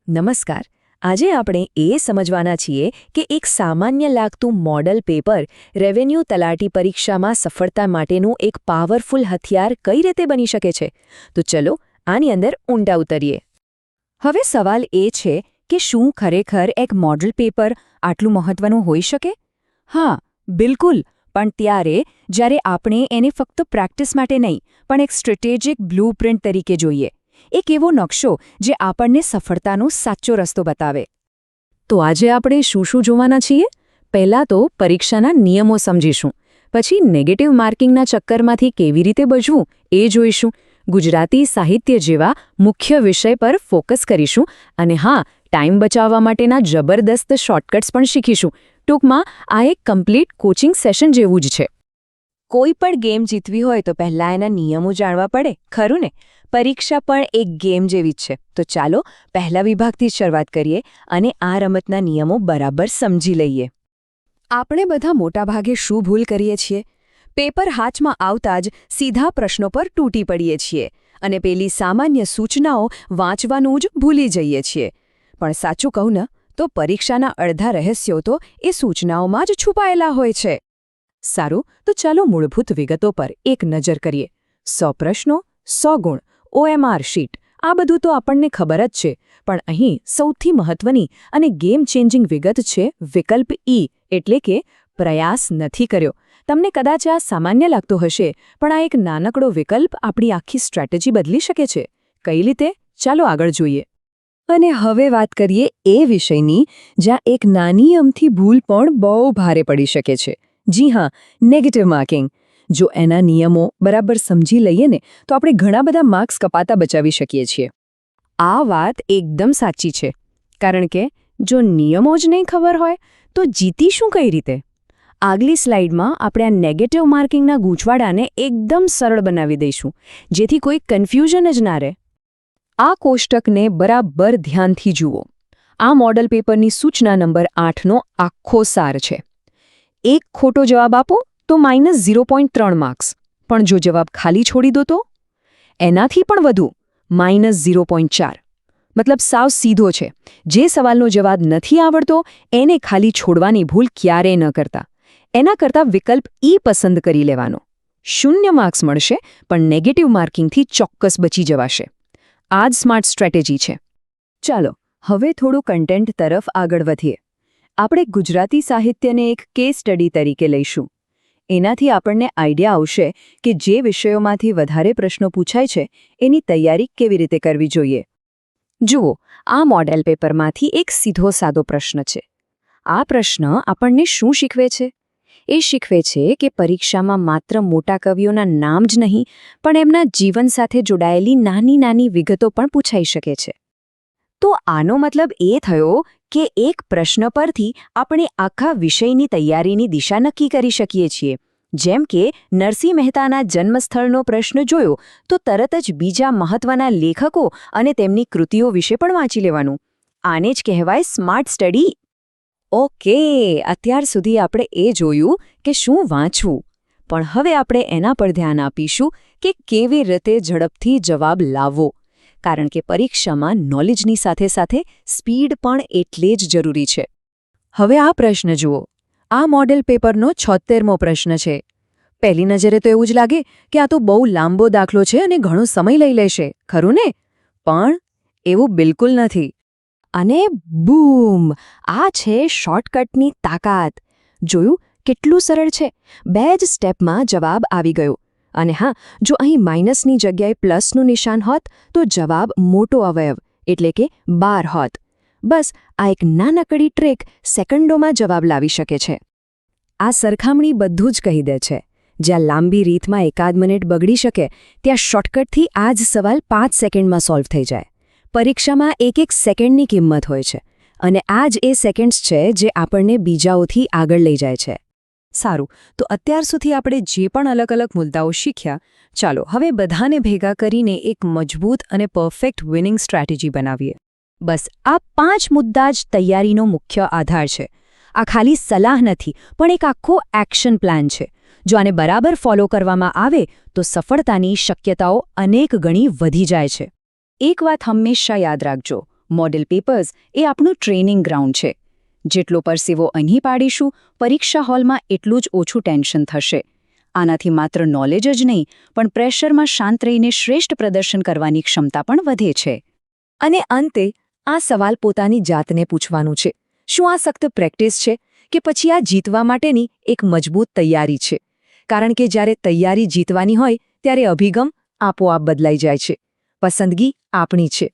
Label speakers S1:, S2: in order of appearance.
S1: નમસ્કાર. આજે આપણે એ સમજવાના છીએ કે એક સામાન્ય લાગતું મોડલ પેપર રેવન્યુ તલાટી પરીક્ષામાં સફળતા માટેનું એક પાવરફુલ હથિયાર કઈ રીતે બની શકે છે. તો ચલો આની અંદર ઊંડા ઉતરીએ. હવે સવાલ એ છે કે શું ખરેખર એક મોડલ પેપર આટલું મહત્વનું હોઈ શકે? હા, બિલકુલ. પણ ત્યારે જ્યારે આપણે એને ફક્ત પ્રેક્ટિસ માટે નહીં પણ એક સ્ટ્રેટેજિક બ્લૂપ્રિન્ટ તરીકે જોઈએ. એક એવો નકશો જે આપણને સફળતાનો સાચો રસ્તો બતાવે. તો આજે આપણે શું જોવાના છીએ? પહેલાં તો પરીક્ષાના નિયમો સમજીશું. પછી નેગેટિવ માર્કિંગના ચક્કરમાંથી કેવી રીતે બચવું એ જોઈશું. ગુજરાતી સાહિત્ય જેવા મુખ્ય વિષય પર ફોકસ કરીશું. અને હા, ટાઈમ બચાવવા માટેના જબરદસ્ત શોર્ટકટ્સ પણ શીખીશું. ટૂંકમાં આ એક કમ્પ્લીટ કોચિંગ સેશન જેવું જ છે. કોઈ પણ ગેમ જીતવી હોય તો પહેલાં એના નિયમો જાણવા પડે, ખરું ને? પરીક્ષા પણ એક ગેમ જેવી જ છે. તો ચાલો પહેલા વિભાગથી શરૂઆત કરીએ અને આ રમતના નિયમો બરાબર સમજી લઈએ. આપણે બધા મોટાભાગે શું ભૂલ કરીએ છીએ? પેપર હાથમાં આવતા જ સીધા પ્રશ્નો પર તૂટી પડીએ છીએ અને પેલી સામાન્ય સૂચનાઓ વાંચવાનું જ ભૂલી જઈએ છીએ. પણ સાચું કહું ને તો પરીક્ષાના અડધા રહસ્યો તો એ સૂચનાઓમાં જ છુપાયેલા હોય છે. સારું, તો ચાલો મૂળભૂત વિગતો પર એક નજર કરીએ. 100 પ્રશ્નો, 100 ગુણ, OMR શીટ, આ બધું તો આપણને ખબર જ છે. પણ અહીં સૌથી મહત્વની અને ગેમ ચેન્જિંગ વિગત છે વિકલ્પ E, એટલે કે પ્રયાસ નથી કર્યો. તમને કદાચ આ સામાન્ય લાગતો હશે, પણ આ એક નાનકડો વિકલ્પ આપણી આખી સ્ટ્રેટેજી બદલી શકે છે. કઈ રીતે? ચાલો આગળ જોઈએ. અને હવે વાત કરીએ એ વિષયની જ્યાં એક નાની અમથી ભૂલ પણ બહુ ભારે પડી શકે છે. જી હા, નેગેટિવ માર્કિંગ. જો એના નિયમો બરાબર સમજી લઈએ ને તો આપણે ઘણા બધા માર્ક્સ કપાતા બચાવી શકીએ છીએ. આ વાત એકદમ સાચી છે, કારણ કે જો નિયમો જ નહીં ખબર હોય તો જીતીશું કઈ રીતે? આગલી સ્લાઇડમાં આપણે આ નેગેટિવ માર્કિંગના ગૂંચવાડાને એકદમ સરળ બનાવી દઈશું, જેથી કોઈ કન્ફ્યુઝન જ ના રહે. આ કોષ્ટકને બરાબર ધ્યાનથી જુઓ. આ મોડલ પેપરની સૂચના નંબર 8નો આખો સાર છે. એક ખોટો જવાબ આપો તો -0.3 માર્ક્સ. પણ જો જવાબ ખાલી છોડી દો તો એનાથી પણ વધુ, -0.4. મતલબ સાવ સીધો છે. જે સવાલનો જવાબ નથી આવડતો એને ખાલી છોડવાની ભૂલ ક્યારેય ન કરતા. એના કરતાં વિકલ્પ E પસંદ કરી લેવાનો. 0 માર્ક્સ મળશે, પણ નેગેટિવ માર્કિંગથી ચોક્કસ બચી જવાશે. આ જ સ્માર્ટ સ્ટ્રેટેજી છે. ચાલો હવે થોડું કન્ટેન્ટ તરફ આગળ વધીએ. આપણે ગુજરાતી સાહિત્યને એક કેસ સ્ટડી તરીકે લઈશું. એનાથી આપણને આઈડિયા આવશે કે જે વિષયોમાંથી વધારે પ્રશ્નો પૂછાય છે એની તૈયારી કેવી રીતે કરવી જોઈએ. જુઓ, આ મોડેલ પેપરમાંથી એક સીધો સાદો પ્રશ્ન છે. આ પ્રશ્ન આપણને શું શીખવે છે? એ શીખવે છે કે પરીક્ષામાં માત્ર મોટા કવિઓના નામ જ નહીં પણ એમના જીવન સાથે જોડાયેલી નાની નાની વિગતો પણ પૂછાઈ શકે છે. તો આનો મતલબ એ થયો કે એક પ્રશ્ન પરથી આપણે આખા વિષયની તૈયારીની દિશા નક્કી કરી શકીએ છીએ. જેમ કે નરસિંહ મહેતાના જન્મસ્થળનો પ્રશ્ન જોયો તો તરત જ બીજા મહત્વના લેખકો અને તેમની કૃતિઓ વિશે પણ વાંચી લેવાનું. આને જ કહેવાય સ્માર્ટ સ્ટડી. ઓકે, અત્યાર સુધી આપણે એ જોયું કે શું વાંચવું. પણ હવે આપણે એના પર ધ્યાન આપીશું કે કેવી રીતે ઝડપથી જવાબ લાવવો. કારણ કે પરીક્ષામાં નોલેજની સાથે સાથે સ્પીડ પણ એટલે જ જરૂરી છે. હવે આ પ્રશ્ન જુઓ. આ મોડેલ પેપરનો 76મો પ્રશ્ન છે. પહેલી નજરે તો એવું જ લાગે કે આ તો બહુ લાંબો દાખલો છે અને ઘણો સમય લઈ લેશે, ખરું ને? પણ એવું બિલકુલ નથી. અને બૂમ! આ છે શોર્ટકટની તાકાત. જોયું કેટલું સરળ છે? 2 જ સ્ટેપમાં જવાબ આવી ગયો. અને હા, જો અહીં માઇનસની જગ્યાએ પ્લસનું નિશાન હોત તો જવાબ મોટો અવયવ એટલે કે 12 હોત. બસ આ એક નાનકડી ટ્રીક સેકન્ડોમાં જવાબ લાવી શકે છે. આ સરખામણી બધું જ કહી દે છે. જ્યાં લાંબી રીતમાં એકાદ મિનિટ બગડી શકે ત્યાં શોર્ટકટથી આ જ સવાલ 5 સેકન્ડમાં સોલ્વ થઈ જાય. પરીક્ષામાં એક સેકન્ડની કિંમત હોય છે અને આ જ એ સેકન્ડ્સ છે જે આપણને બીજાઓથી આગળ લઈ જાય છે. સારું, તો અત્યાર સુધી આપણે જે પણ અલગ અલગ મુદ્દાઓ શીખ્યા, ચાલો હવે બધાને ભેગા કરીને એક મજબૂત અને પરફેક્ટ વિનિંગ સ્ટ્રેટેજી બનાવીએ. બસ આ 5 મુદ્દા જ તૈયારીનો મુખ્ય આધાર છે. આ ખાલી સલાહ નથી પણ એક આખો એક્શન પ્લાન છે. જો આને બરાબર ફોલો કરવામાં આવે તો સફળતાની શક્યતાઓ અનેક ગણી વધી જાય છે. એક વાત હંમેશા યાદ રાખજો,
S2: મોડેલ પેપર્સ એ આપણું ટ્રેનિંગ ગ્રાઉન્ડ છે. જેટલો પરસેવો અહીં પાડીશું, પરીક્ષા હોલમાં એટલું જ ઓછું ટેન્શન થશે. આનાથી માત્ર નોલેજ જ નહીં, પણ પ્રેશરમાં શાંત રહીને શ્રેષ્ઠ પ્રદર્શન કરવાની ક્ષમતા પણ વધે છે.
S1: અને અંતે આ સવાલ પોતાની જાતને પૂછવાનું છે, શું આ સખ્ત પ્રેક્ટિસ છે કે પછી આ જીતવા માટેની એક મજબૂત તૈયારી છે? કારણ કે જ્યારે તૈયારી જીતવાની હોય ત્યારે અભિગમ આપોઆપ બદલાઈ જાય છે. પસંદગી આપણી છે.